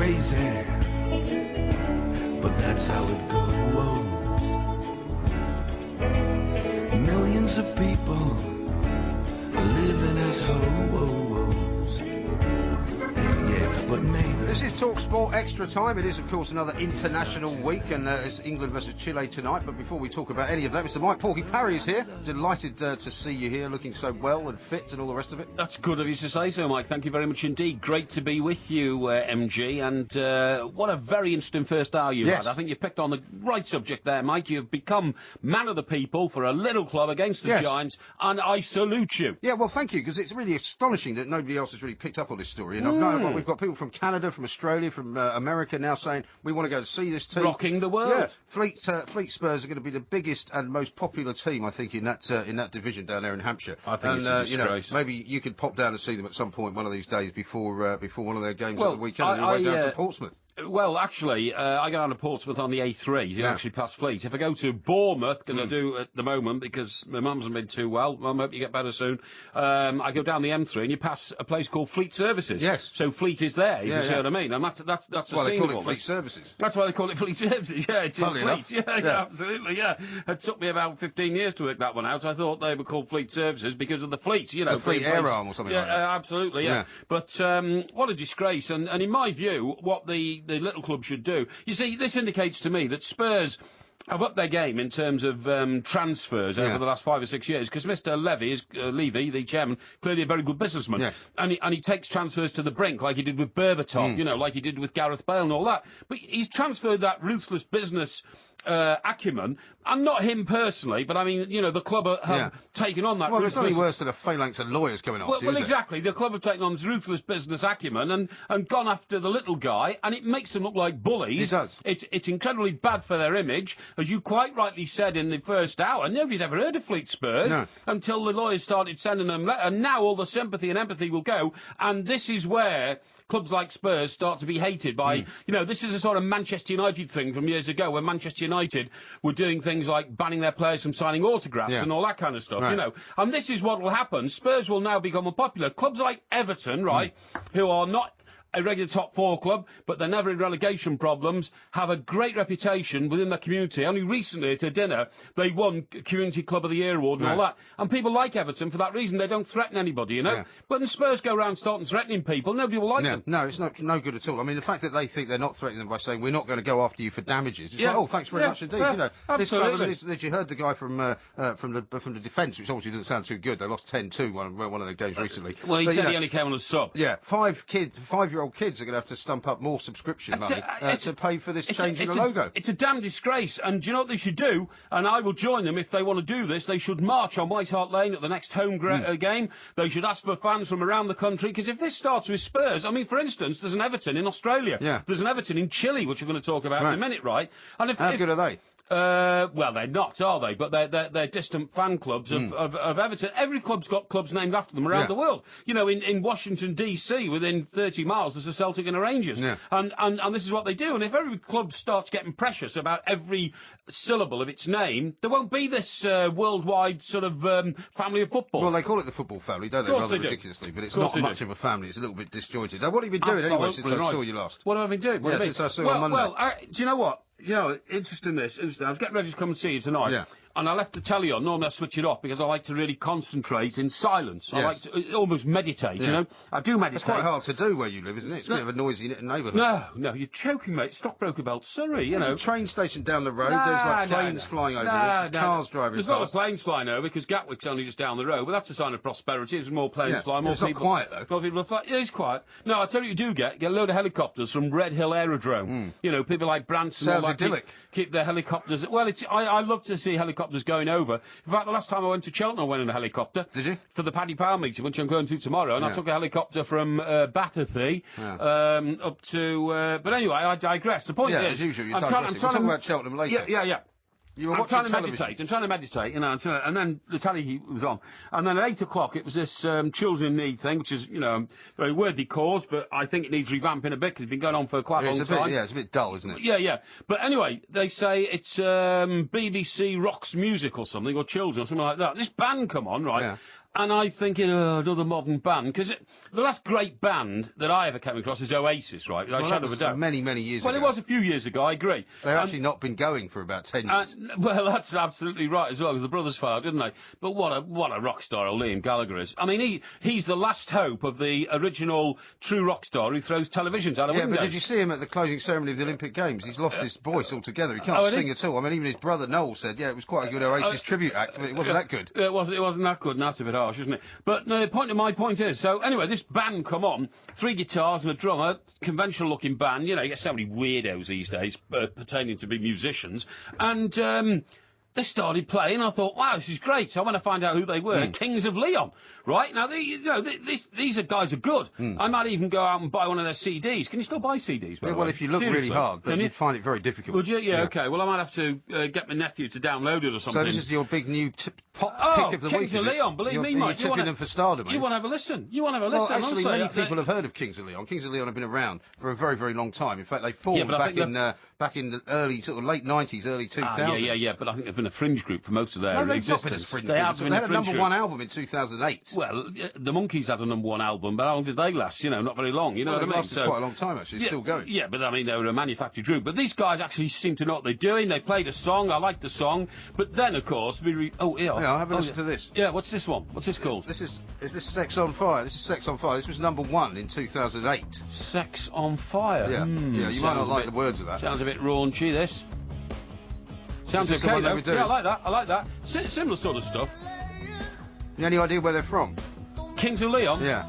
crazy, but that's how it goes. Millions of people living as ho-ho-hos. Yeah, but me. This is TalkSport Extra Time. It is, of course, another international week, and it's England versus Chile tonight. But before we talk about any of that, Mr. Mike Porky Parry is here. Delighted to see you here, looking so well and fit and all the rest of it. That's good of you to say so, Mike. Thank you very much indeed. Great to be with you, MG. And what a very interesting first hour you had. I think you picked on the right subject there, Mike. You've become man of the people for a little club against the Giants, and I salute you. Yeah, well, thank you, because it's really astonishing that nobody else has really picked up on this story. And we've got people from Canada, from Australia, from America now saying we want to go to see this team. Rocking the world. Yeah, Fleet Spurs are going to be the biggest and most popular team, I think, in that division down there in Hampshire. I think it's a disgrace. Maybe you could pop down and see them at some point one of these days before one of their games at the weekend on your way down to Portsmouth. Well, actually, I go down to Portsmouth on the A3, actually past Fleet. If I go to Bournemouth, because I do at the moment, because my mum's not been too well, Mum, hope you get better soon, I go down the M3 and you pass a place called Fleet Services. Yes. So Fleet is there, you see what I mean? And that's a why they scene call it Fleet Services. That's why they call it Fleet Services, yeah, it's in Enough. Fleet. Yeah, absolutely, yeah. It took me about 15 years to work that one out. I thought they were called Fleet Services because of the fleet, The Fleet Air Arm or something like that. Absolutely, yeah. But what a disgrace, and in my view, what the little club should do. You see, this indicates to me that Spurs have upped their game in terms of transfers over the last 5 or 6 years, because Mr. Levy, the chairman, clearly a very good businessman. Yes. And he takes transfers to the brink, like he did with Berbatov, like he did with Gareth Bale and all that. But he's transferred that ruthless business acumen, and not him personally, but I mean, the club have taken on that. Well, it's nothing worse than a phalanx of lawyers coming after you. Well, exactly. The club have taken on this ruthless business acumen and gone after the little guy, and it makes them look like bullies. It does. It's incredibly bad for their image, as you quite rightly said in the first hour. Nobody had ever heard of Fleet Spurs until the lawyers started sending them, and now all the sympathy and empathy will go, and this is where clubs like Spurs start to be hated by, this is a sort of Manchester United thing from years ago, where Manchester United were doing things like banning their players from signing autographs and all that kind of stuff, And this is what will happen. Spurs will now become unpopular. Clubs like Everton, who are not a regular top 4 club, but they're never in relegation problems, have a great reputation within the community. Only recently at a dinner, they won Community Club of the Year award and all that. And people like Everton for that reason. They don't threaten anybody, But when the Spurs go around starting threatening people, nobody will like them. No, it's no good at all. I mean, the fact that they think they're not threatening them by saying, we're not going to go after you for damages. It's like, oh, thanks very much indeed. This club, you heard the guy from the defence, which obviously doesn't sound too good. They lost 10-2 one of their games recently. Well, he said he only came on as sub. Yeah, 5-year-old kids are going to have to stump up more subscription money to pay for this change in the logo. It's a damn disgrace, and do you know what they should do? And I will join them if they want to do this. They should march on White Hart Lane at the next home game. They should ask for fans from around the country, because if this starts with Spurs, I mean, for instance, there's an Everton in Australia. Yeah. There's an Everton in Chile, which we're going to talk about in a minute, right? And How good are they? Well, they're not, are they? But they're distant fan clubs of Everton. Every club's got clubs named after them around the world. In Washington, D.C., within 30 miles, there's a Celtic and a Rangers. Yeah. And this is what they do. And if every club starts getting precious about every syllable of its name, there won't be this worldwide sort of family of football. Well, they call it the football family, don't they? Rather ridiculously, but it's not much of a family. It's a little bit disjointed. Now, what have you been doing anyway since I saw you last? What have I been doing? Since I saw you on Monday. Well, do you know what? Interesting. I was getting ready to come and see you tonight, and I left the telly on. Normally I switch it off because I like to really concentrate in silence. I like to almost meditate, I do meditate. It's quite hard to do where you live, isn't it? It's a bit of a noisy neighbourhood. No, you're joking, mate. Stockbroker Belt, Surrey, There's a train station down the road. There's planes flying over. There's cars driving past. There's not planes flying over because Gatwick's only just down the road, but that's a sign of prosperity. There's more planes flying, more people. It's not quiet, though. More people fly. Yeah, it's quiet. No, I tell you, you do get a load of helicopters from Red Hill Aerodrome. People like Branson. Sounds idyllic. Keep their helicopters. Well, I love to see helicopters going over. In fact, the last time I went to Cheltenham, I went in a helicopter. Did you? For the Paddy Power meeting, which I'm going to tomorrow, and I took a helicopter from Battersea up to. But anyway, I digress. The point is, as usual, you're digressing. We'll talk about Cheltenham later. Yeah. I'm trying to meditate, and then the telly was on. And then at 8 o'clock, it was this Children in Need thing, which is, a very worthy cause, but I think it needs revamping a bit, because it's been going on for quite a long time. It's a bit dull, isn't it? Yeah. But anyway, they say it's BBC Rocks Music or something, or Children, or something like that. This band come on, right? Yeah. And I'm thinking, another modern band, because the last great band that I ever came across is Oasis, right? Well, that was many, many years ago. Well, it was a few years ago, I agree. They've actually not been going for about 10 years. Well, that's absolutely right as well, because the brothers failed, didn't they? But what a rock star Liam Gallagher is. I mean, he's the last hope of the original true rock star who throws televisions out of windows. Yeah, but did you see him at the closing ceremony of the Olympic Games? He's lost his voice altogether. He can't sing at all. I mean, even his brother Noel said, yeah, it was quite a good Oasis tribute act, but it wasn't that good. It wasn't that good, and that's a bit harsh, isn't it? But no, my point is, so anyway, this band come on, 3 guitars and a drummer, conventional-looking band, you know, you get so many weirdos these days, pertaining to be musicians, and they started playing, I thought, wow, this is great. So I went to find out who they were, Kings of Leon, right? Now, these guys are good. I might even go out and buy one of their CDs. Can you still buy CDs, by the way? Well, if you look really hard, but you'd find it very difficult. Would you? Yeah, okay. Well, I might have to get my nephew to download it or something. So this is your big new pop pick of the week, Kings of Leon, believe me, Mike. You're tipping them for stardom, You want to have a listen. Well, actually, many people have heard of Kings of Leon. Kings of Leon have been around for a very, very long time. In fact, they formed back in the early, sort of late 90s, early 2000s. Yeah, but I think they've been a fringe group for most of their existence. They had a number one album in 2008. Well, the Monkees had a number one album, but how long did they last? You know, not very long. You know what I mean? Lasted quite a long time, actually. It's still going. Yeah, but I mean, they were a manufactured group. But these guys actually seem to know what they're doing. They played a song. I liked the song. But then, of course, I'll have a listen to this. Yeah, what's this one? What's this called? Is this Sex on Fire? This is Sex on Fire. This was number one in 2008. Sex on Fire? Yeah, you might not like the words of that. Sounds a bit raunchy, this. Sounds okay, though. Yeah, I like that. Similar sort of stuff. Any idea where they're from? Kings of Leon? Yeah.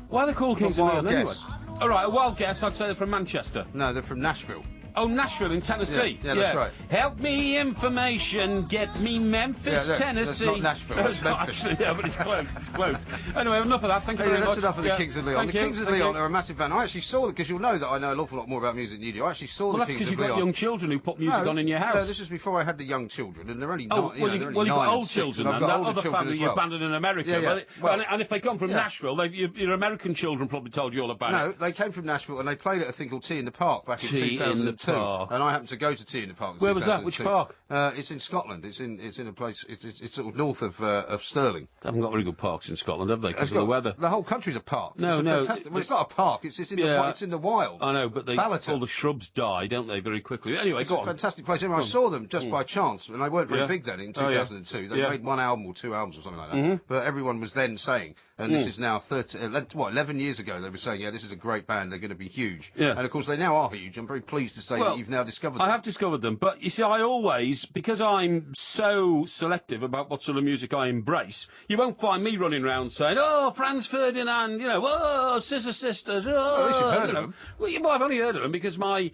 Why are they called Kings of Leon anyway? All right, a wild guess, I'd say they're from Manchester. No, they're from Nashville. Oh, Nashville in Tennessee. Yeah, that's right. Help me information, get me Memphis, Tennessee. That's not Nashville, that's Memphis. Actually, yeah, but it's close, it's close. Anyway, enough of that, thank you very much. That's enough of the Kings of Leon. The Kings of Leon are a massive band. I actually saw it, because you'll know that I know an awful lot more about music than you do. I actually saw the Kings of Leon. Well, that's because you've got young children who put music on in your house. No, this was before I had the young children, and they're only you've got old children, and I've got older children as well. You abandoned in America. And if they come from Nashville, your American children probably told you all about it. No, they came from Nashville, and they played at a thing called Tea in the Park back in 2002. And I happened to go to Tea in the Park. Where was that? Which park? It's in Scotland. It's in a place. It's sort of north of Stirling. They haven't got very good parks in Scotland, have they? Because of the weather. The whole country's a park. No. Well, it's not a park. It's in the wild. I know, but all the shrubs die, don't they, very quickly? Anyway, it's a fantastic place. Anyway, I saw them just by chance, and they weren't very big then in 2002. They made one album or 2 albums or something like that. But everyone was then saying, and this is now 11 years ago, they were saying, yeah, this is a great band. They're going to be huge. Yeah. And of course, they now are huge. I'm very pleased to say that you've now discovered them. I have discovered them, but you see, I always, because I'm so selective about what sort of music I embrace, you won't find me running around saying, oh, Franz Ferdinand, oh, Scissor Sisters, at least you've heard of them. Well, I've only heard of them because my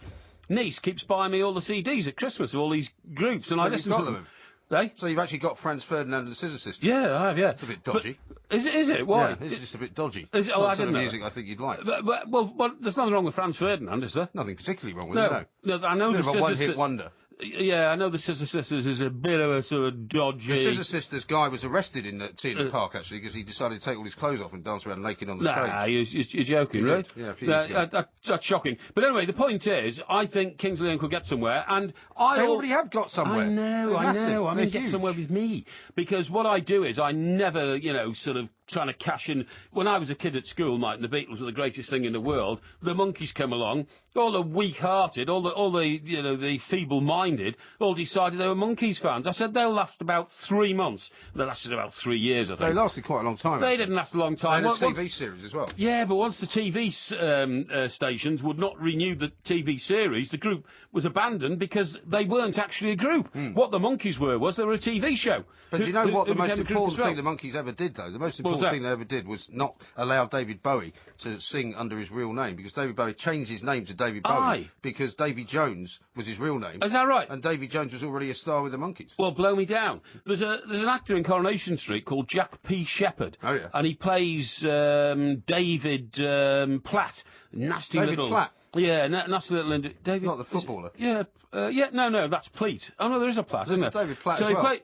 niece keeps buying me all the CDs at Christmas of all these groups, and I listen to them. So you've actually got Franz Ferdinand and the Scissor Sisters? Yeah, I have, yeah. It's a bit dodgy. But is it? Why? Yeah, it's just a bit dodgy. Is it? Oh, I didn't know. Music I think you'd like. Well, there's nothing wrong with Franz Ferdinand, is there? Nothing particularly wrong with it, no. I know the Scissor one-hit wonder. Yeah, I know the Scissor Sisters is a bit of a sort of dodgy... The Scissor Sisters guy was arrested in Tea in the Park, actually, because he decided to take all his clothes off and dance around naked on the stage. Nah, you're joking, right? Yeah, a few years ago. That's shocking. But anyway, the point is, I think Kings of Leon could get somewhere, and They already have got somewhere. I know. I mean, get somewhere with me. Because what I do is, I never, sort of trying to cash in. When I was a kid at school, Mike, and the Beatles were the greatest thing in the world, the Monkees came along, all the weak-hearted, all the feeble-minded, all decided they were Monkees fans. I said they'll last about 3 months. They lasted about 3 years, I think. They lasted quite a long time. They didn't last a long time. They had a TV series as well. Yeah, but once the TV stations would not renew the TV series, the group was abandoned because they weren't actually a group. What the Monkees were they were a TV show. But do you know what the most important thing the Monkees ever did, though? The most important thing they ever did was not allow David Bowie to sing under his real name, because David Bowie changed his name to David Bowie because Davy Jones was his real name. Is that right? And Davy Jones was already a star with the Monkees. Well, blow me down. There's an actor in Coronation Street called Jack P. Shepherd. Oh, yeah. And he plays David Platt. David Platt? Yeah, nasty little... David... Not the footballer? No, that's Pleat. Oh, no, there is a Platt, isn't there? David Platt as well.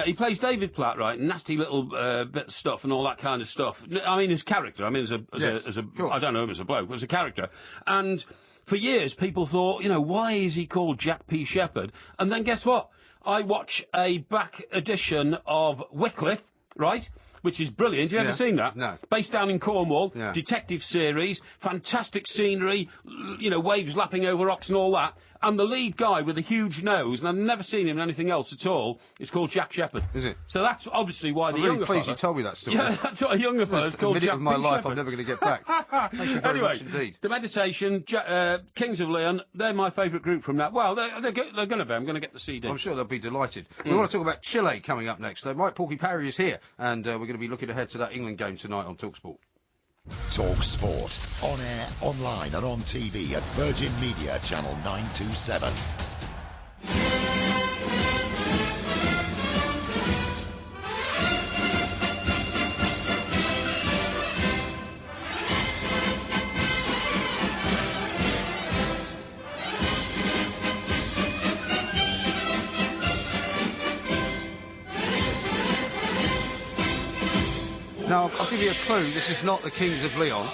He plays David Platt, right? Nasty little bit of stuff and all that kind of stuff. I mean, his character. I mean, I don't know him as a bloke, but as a character. And for years, people thought, why is he called Jack P. Shepherd? And then guess what? I watch a back edition of Wycliffe, right? which is brilliant. You ever seen that? No. Based down in Cornwall, detective series, fantastic scenery, you know, waves lapping over rocks and all that. And the lead guy with a huge nose, and I've never seen him in anything else at all, is called Jack Shepherd. Is it? So that's obviously why the younger pleased you told me that story. Yeah, that's what a younger fella's called Jack Shepherd. A minute of my life Shepherd. I'm never going to get back. Thank you very much indeed. The Meditation, Kings of Leon, they're my favourite group from that. Well, they're going to be. I'm going to get the CD. I'm sure they'll be delighted. We want to talk about Chile coming up next. Mike Porky Parry is here, and we're going to be looking ahead to that England game tonight on TalkSport. Talk Sport. On air, online and on TV at Virgin Media Channel 927. Now, I'll give you a clue. This is not the Kings of Leon,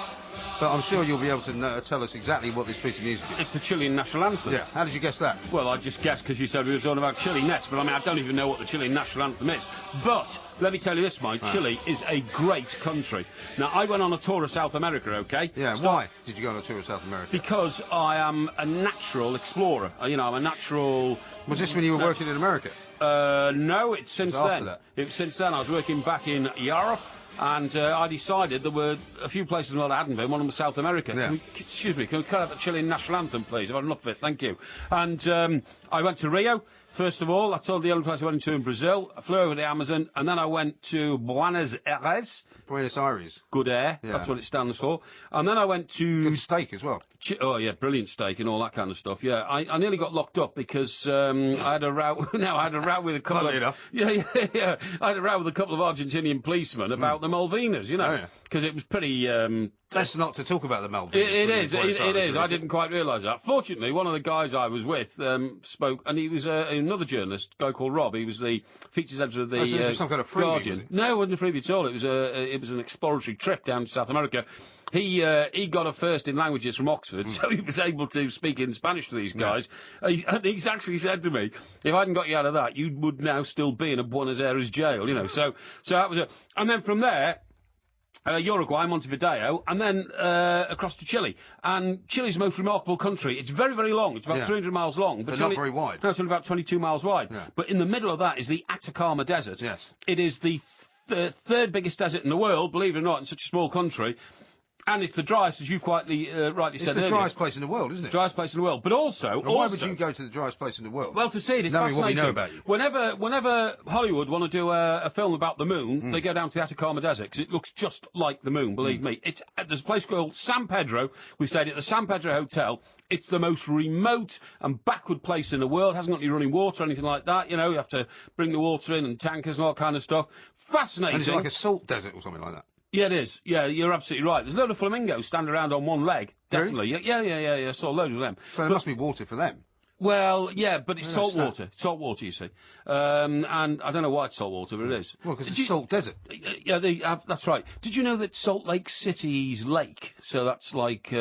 but I'm sure you'll be able to tell us exactly what this piece of music is. It's the Chilean national anthem. Yeah. How did you guess that? Well, I just guessed because you said we were talking about Chile next, but I mean, I don't even know what the Chilean national anthem is. But let me tell you this, Mike, Chile is a great country. Now, I went on a tour of South America, okay? Yeah, why did you go on a tour of South America? Because I am a natural explorer. You know, I'm a natural... Was this when you were working in America? No, it's since then. That? It was since then. I was working back in Europe. And I decided there were a few places in the world I hadn't been. One of them was South America. Yeah. Excuse me, can we cut out the Chilean national anthem, please? I've had enough of it, thank you. And I went to Rio, first of all. That's the only place I went to in Brazil. I flew over the Amazon, and then I went to Buenos Aires. Buenos Aires. Good air, that's what it stands for. And then I went to... Good steak as well. Oh, yeah, brilliant steak and all that kind of stuff, yeah. I nearly got locked up because I had a row... No, I had a row with a couple Funny enough. Yeah. I had a row with a couple of Argentinian policemen about the Malvinas, you know. Because it was pretty... That's not to talk about the Malvinas. It is. I didn't quite realise that. Fortunately, one of the guys I was with spoke, and he was another journalist, a guy called Rob. He was the features editor of the so it was some kind of freebie, Guardian. Was it? No, it wasn't a freebie at all. It was an exploratory trip down to South America. He got a first in languages from Oxford, so he was able to speak in Spanish to these guys. And he's actually said to me, if I hadn't got you out of that, you would now still be in a Buenos Aires jail, you know. So that was it. And then from there... Uruguay, Montevideo, and then across to Chile. And Chile's the most remarkable country. It's very, very long. It's about 300 miles long. But not very wide. No, it's only about 22 miles wide. Yeah. But in the middle of that is the Atacama Desert. Yes. It is the third biggest desert in the world, believe it or not, in such a small country. And it's the driest, as you quite rightly said earlier. It's the driest place in the world, isn't it? Driest place in the world. But also... Why would you go to the driest place in the world? Well, to see it, it's knowing fascinating. what we know about you. Whenever Hollywood want to do a film about the moon, they go down to the Atacama Desert, because it looks just like the moon, believe me. There's a place called San Pedro. We stayed at the San Pedro Hotel. It's the most remote and backward place in the world. It hasn't got any running water or anything like that. You know, you have to bring the water in and tankers and all that kind of stuff. Fascinating. And is it like a salt desert or something like that? Yeah, it is. Yeah, you're absolutely right. There's a load of flamingos standing around on one leg. Definitely. Really? Yeah. Saw a load of them. So there must be water for them. Well, yeah, but it's salt water. Salt water, you see. And I don't know why it's salt water, but it is. Well, because it's a salt desert. Yeah, that's right. Did you know that Salt Lake City's lake, so that's like...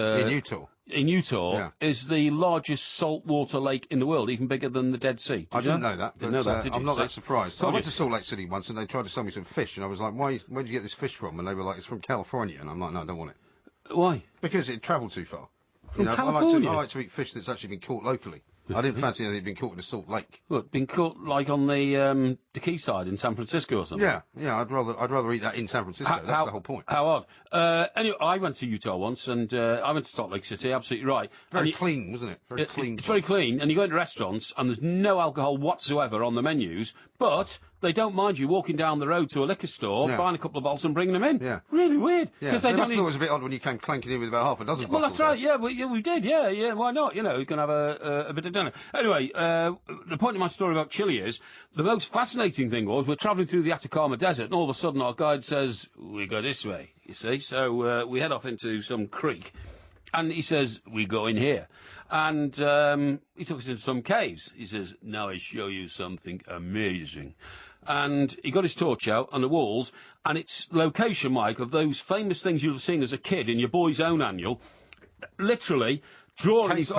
In Utah? Yeah. Is the largest saltwater lake in the world, even bigger than the Dead Sea. I didn't know that, but I'm not that surprised. So I went to Salt Lake City once and they tried to sell me some fish, and I was like, where did you get this fish from? And they were like, it's from California. And I'm like, no, I don't want it. Why? Because it travelled too far. From California? I like to eat fish that's actually been caught locally. I didn't fancy anything been caught in a Salt Lake. What, been caught like on the quayside in San Francisco or something? Yeah. I'd rather eat that in San Francisco. That's the whole point. How odd. Anyway, I went to Utah once, and I went to Salt Lake City. Absolutely right. Very clean, wasn't it? Very clean. It's very clean, and you go into restaurants, and there's no alcohol whatsoever on the menus, but they don't mind you walking down the road to a liquor store, buying a couple of bottles and bringing them in. Yeah. Really weird. Yeah. They must have thought it was a bit odd when you came clanking in with about half a dozen bottles. Well, that's right. Yeah, we did. Yeah. Why not? You know, you can have a bit of dinner. Anyway, the point of my story about Chile is the most fascinating thing was we're travelling through the Atacama Desert, and all of a sudden our guide says we go this way. You see, so we head off into some creek, and he says we go in here. And he took us into some caves. He says, now I show you something amazing. And he got his torch out on the walls, and it's location, Mike, of those famous things you'll have seen as a kid in your Boy's Own annual. Literally drawings.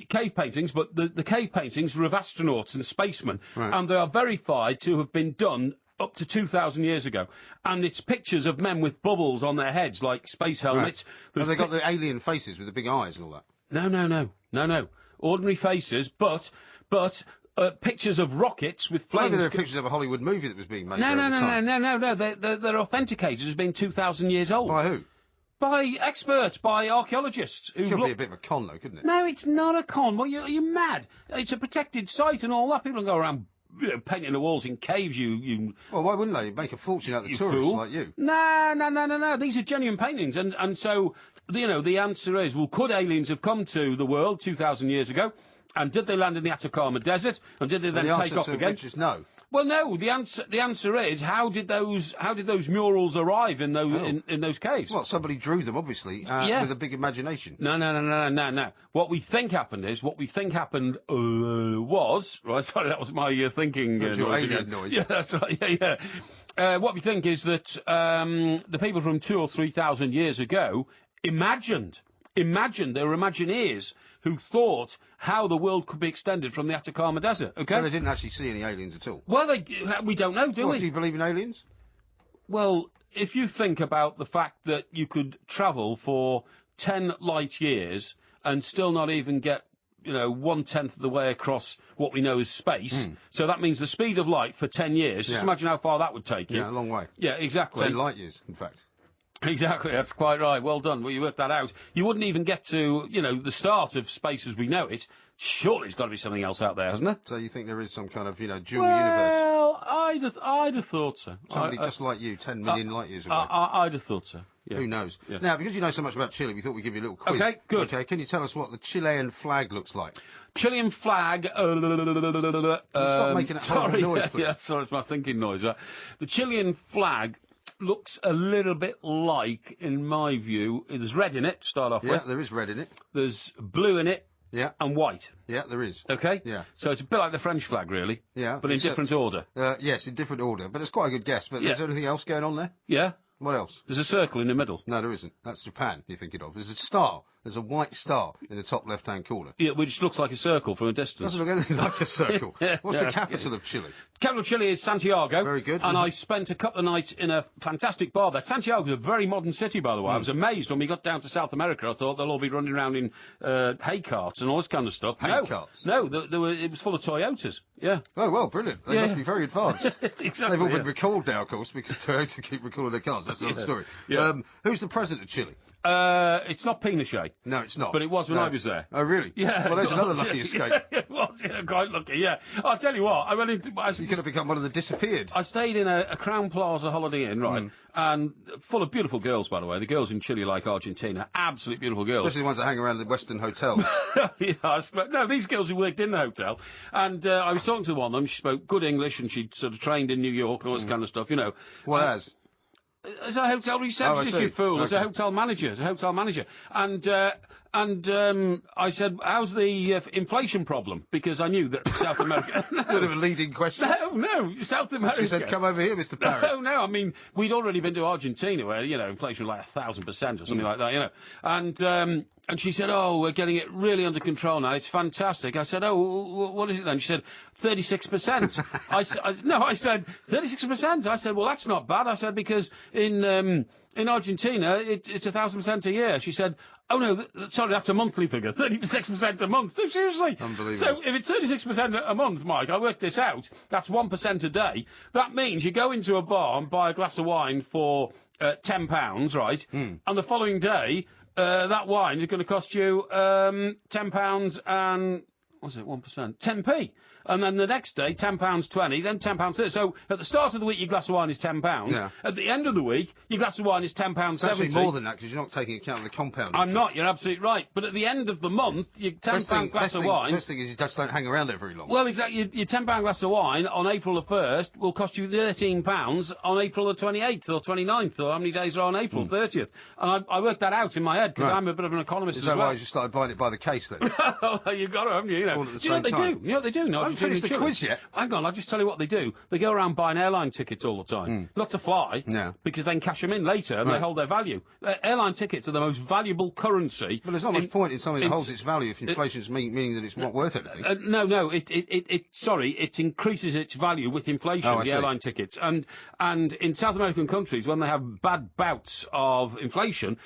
Cave paintings, but the cave paintings are of astronauts and spacemen. Right. And they are verified to have been done up to 2,000 years ago, and it's pictures of men with bubbles on their heads, like space helmets. Right. Have they got the alien faces with the big eyes and all that? No. Ordinary faces, but pictures of rockets with flames. Maybe there are pictures of a Hollywood movie that was being made. No. They're authenticated as being 2,000 years old. By who? By experts, by archaeologists. It could be a bit of a con, though, couldn't it? No, it's not a con. Well, are you mad? It's a protected site and all that. People don't go around painting the walls in caves, you... Well, why wouldn't they? Make a fortune out of the tourists fool. like you. No. These are genuine paintings. And so, the answer is, well, could aliens have come to the world 2,000 years ago? And did they land in the Atacama Desert? And did they then take off again? Which is no. Well, no. The answer is, how did those murals arrive in those caves? Well, somebody drew them, obviously, with a big imagination. No. What we think happened was right. Sorry, that was my thinking noise. Your alien noise. Yeah, that's right. Yeah. What we think is that the people from 2,000 or 3,000 years ago imagined. They were Imagineers who thought how the world could be extended from the Atacama Desert. Okay. So they didn't actually see any aliens at all. Well, we don't know, do we? Do you believe in aliens? Well, if you think about the fact that you could travel for 10 light years and still not even get, 1/10 of the way across what we know as space. So that means the speed of light for 10 years. Just imagine how far that would take you. Yeah, a long way. Yeah, exactly. 10 light years, in fact. Exactly, that's quite right. Well done. Well, you worked that out. You wouldn't even get to, the start of space as we know it. Surely there's got to be something else out there, hasn't there? So you think there is some kind of, dual universe? Well, I'd have thought so. Somebody just like you, 10 million light years away. I'd have thought so. Yeah. Who knows? Yeah. Now, because you know so much about Chile, we thought we'd give you a little quiz. Okay, good. Okay, can you tell us what the Chilean flag looks like? Chilean flag. Stop making that horrible noise, please. Yeah, sorry, it's my thinking noise. Right? The Chilean flag looks a little bit like, in my view, there's red in it, to start off with. Yeah, there is red in it. There's blue in it. Yeah. And white. Yeah, there is. Okay? Yeah. So it's a bit like the French flag, really. Yeah. But in different order. Yes, in different order. But it's quite a good guess. But is there anything else going on there? Yeah. What else? There's a circle in the middle. No, there isn't. That's Japan you're thinking of. There's a star. There's a white star in the top left-hand corner. Yeah, which looks like a circle from a distance. Doesn't look anything like a circle. What's the capital of Chile? Capital of Chile is Santiago. Very good. And I spent a couple of nights in a fantastic bar there. Santiago's a very modern city, by the way. I was amazed when we got down to South America. I thought they'll all be running around in hay carts and all this kind of stuff. Carts? No, it was full of Toyotas. Yeah. Oh, well, brilliant. They must be very advanced. Exactly. They've all been recalled now, of course, because Toyota keep recalling their cars. That's another story. Yeah. Who's the president of Chile? It's not Pinochet. No, it's not. But it was when I was there. Oh, really? Yeah. Well, there's another lucky escape. It was, quite lucky, yeah. I'll tell you what, I went into... You could have become one of the disappeared. I stayed in a Crown Plaza Holiday Inn, right, and full of beautiful girls, by the way. The girls in Chile, like Argentina, absolutely beautiful girls. Especially the ones that hang around the Western Hotel. No, these girls who worked in the hotel. And I was talking to one of them. She spoke good English, and she'd sort of trained in New York and all this kind of stuff, What as? As a hotel receptionist, you fool. Okay. As a hotel manager. And I said, how's the inflation problem? Because I knew that South America... That's sort of a leading question. No, South America... She said, come over here, Mr. Parrott. No, I mean, we'd already been to Argentina where, inflation was like 1,000% or something like that, And she said, we're getting it really under control now. It's fantastic. I said, what is it then? She said, 36%. I said, 36%? I said, well, that's not bad. I said, because in Argentina, it's 1,000% a year. She said, oh, no, sorry, that's a monthly figure. 36% a month. No, seriously. Unbelievable. So if it's 36% a month, Mike, I worked this out, that's 1% a day. That means you go into a bar and buy a glass of wine for £10, right? And the following day... that wine is going to cost you £10 and, what's it, 1%? 10p. And then the next day, £10.20, then £10.30. So at the start of the week, your glass of wine is £10. Yeah. At the end of the week, your glass of wine is £10.70. It's actually more than that, because you're not taking account of the compound interest. I'm not, you're absolutely right. But at the end of the month, your £10 glass of wine... Best thing is you just don't hang around there very long. Well, exactly. Your £10 glass of wine on April the 1st will cost you £13 on April the 28th or 29th, or how many days are on April 30th. And I worked that out in my head, because I'm a bit of an economist as well. Is that why you started buying it by the case, then? Well, you've got to, haven't you? All at the Do you know what they do? You know what they do in Argentina? haven't finished the quiz yet. Hang on, I'll just tell you what they do. They go around buying airline tickets all the time. Not to fly, because they can cash them in later and they hold their value. Airline tickets are the most valuable currency. Well, there's not much point in something that holds its value if inflation's meaning that it's not worth anything. No, it increases its value with inflation, the airline tickets. And in South American countries, when they have bad bouts of inflation,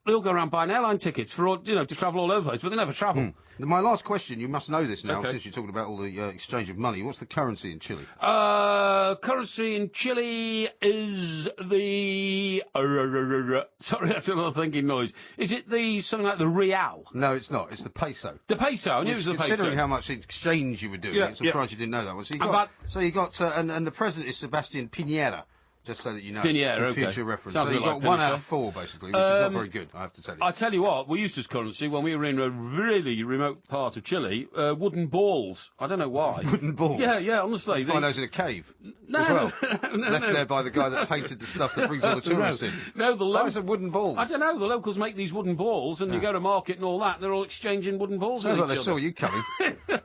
they all go around buying airline tickets for to travel all over the place, but they never travel. My last question, you must know this now, since you're talking about all the exchange of money. What's the currency in Chile? Currency in Chile is the... sorry, that's another thinking noise. Is it something like the real? No, it's not. It's the peso. The peso? I knew it was the peso. Considering how much exchange you were doing, I'm surprised you didn't know that one. So you got, and the president is Sebastian Piñera. Just so that you know, Pinheiro, future reference. So you've got 1 out of 4, basically, which is not very good, I have to tell you. I tell you what, we used as currency, when we were in a really remote part of Chile, wooden balls. I don't know why. Wooden balls? Yeah, honestly. You find those in a cave as well? Left there by the guy that painted the stuff that brings all the tourists in. No, those are wooden balls. I don't know, the locals make these wooden balls, and you go to market and all that, and they're all exchanging wooden balls Sounds with like each they other. saw you coming.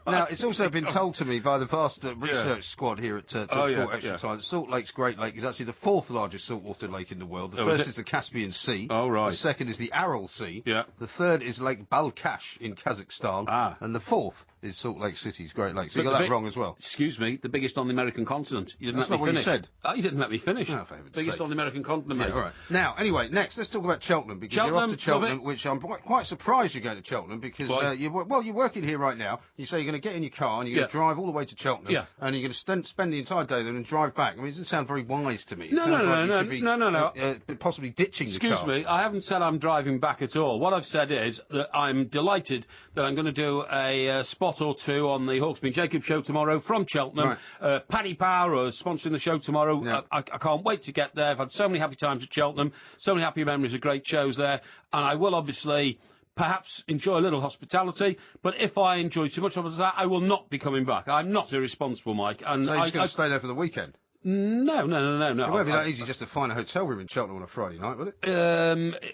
Now, it's also been told to me by the vast research squad here at Talk Sport Extra Time that Salt Lake's Great Lake is actually the 4th largest saltwater lake in the world. The first is the Caspian Sea. Oh, right. The second is the Aral Sea. Yeah. The third is Lake Balkhash in Kazakhstan. And the 4th is Salt Lake City's Great Lake. So you got that wrong as well. Excuse me, the biggest on the American continent. You didn't let me finish. That's not what you said. Oh, you didn't let me finish. No, for heaven's biggest sake. on the American continent, mate. All right. Now, anyway, next, let's talk about Cheltenham, because you're off to Cheltenham, which I'm quite surprised you're going to Cheltenham, because you're working here right now. You say you're going to get in your car and you're going to drive all the way to Cheltenham, and you're going to spend the entire day there and drive back. I mean, it doesn't sound very wise to me. No. Possibly ditching the car. Excuse me, I haven't said I'm driving back at all. What I've said is that I'm delighted that I'm going to do a spot or two on the Hawksbee and Jacobs show tomorrow from Cheltenham. Right. Paddy Power is sponsoring the show tomorrow. Yeah. I can't wait to get there. I've had so many happy times at Cheltenham, so many happy memories of great shows there, and I will obviously perhaps enjoy a little hospitality, but if I enjoy too much of that, I will not be coming back. I'm not irresponsible, Mike. And so you're just going to stay there for the weekend? No. It won't be that easy just to find a hotel room in Cheltenham on a Friday night, would it?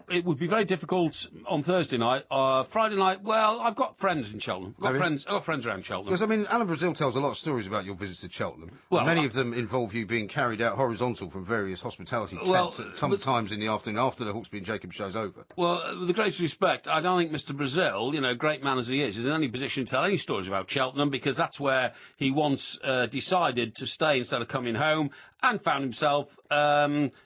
It would be very difficult on Thursday night. Friday night, well, I've got friends in Cheltenham. I've got friends around Cheltenham. Because, I mean, Alan Brazil tells a lot of stories about your visits to Cheltenham. Well, many of them involve you being carried out horizontal from various hospitality tents at sometimes in the afternoon after the Hawksbee and Jacobs show's over. Well, with the greatest respect, I don't think Mr. Brazil, great man as he is in any position to tell any stories about Cheltenham, because that's where he once decided to stay instead of coming home, and found himself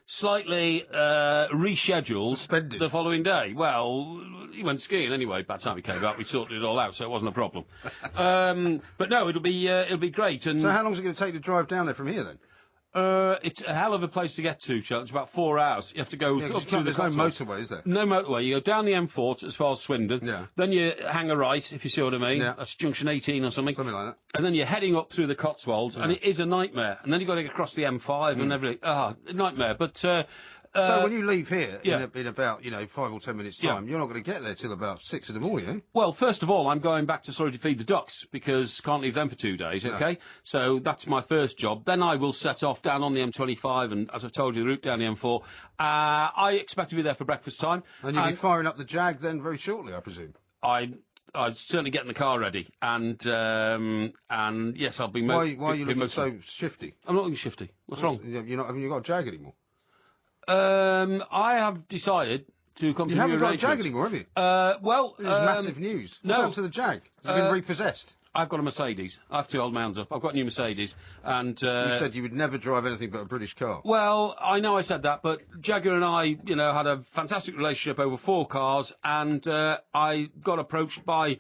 slightly rescheduled suspended the following day. Well, he went skiing anyway. By the time he came back, we sorted it all out, so it wasn't a problem. But no, it'll be great. And so, how long is it going to take to drive down there from here then? It's a hell of a place to get to, Cheltenham. It's about 4 hours. You have to go up through There's no motorway, is there? No motorway. You go down the M4 as far as Swindon. Yeah. Then you hang a right, if you see what I mean. Yeah. That's junction 18 or something. Something like that. And then you're heading up through the Cotswolds, and it is a nightmare. And then you've got to get across the M5 and everything. Nightmare. But so when you leave here in about 5 or 10 minutes' time, you're not going to get there till about 6 in the morning, eh? Well, first of all, I'm going back to Surrey to feed the ducks, because can't leave them for 2 days, okay? No. So that's my first job. Then I will set off down on the M25, and as I've told you, the route down the M4. I expect to be there for breakfast time. And you'll be firing up the Jag then very shortly, I presume? I'd certainly getting the car ready, and yes, I'll be. Why are you looking so shifty? I'm not looking shifty. What's wrong? Haven't you got a Jag anymore? I have decided to come to You haven't got a Jag anymore, have you? Well, this is massive news. What's up to the Jag? Has it been repossessed? I've got a Mercedes. I have 2 old mounds up. I've got a new Mercedes, and you said you would never drive anything but a British car. Well, I know I said that, but Jagger and I, had a fantastic relationship over 4 cars, and I got approached by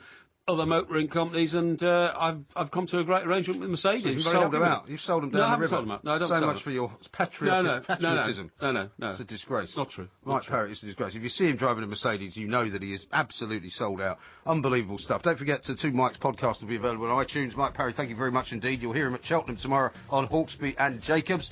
other motoring companies, and I've come to a great arrangement with Mercedes. So you've sold them out. You've sold them down the river. Sold them out. No, I don't so much for your patriotism. No. It's a disgrace. Not true. Mike Parrott is a disgrace. If you see him driving a Mercedes, you know that he is absolutely sold out. Unbelievable stuff. Don't forget to 2 Mike's podcast will be available on iTunes. Mike Parrott, thank you very much indeed. You'll hear him at Cheltenham tomorrow on Hawksbee and Jacobs.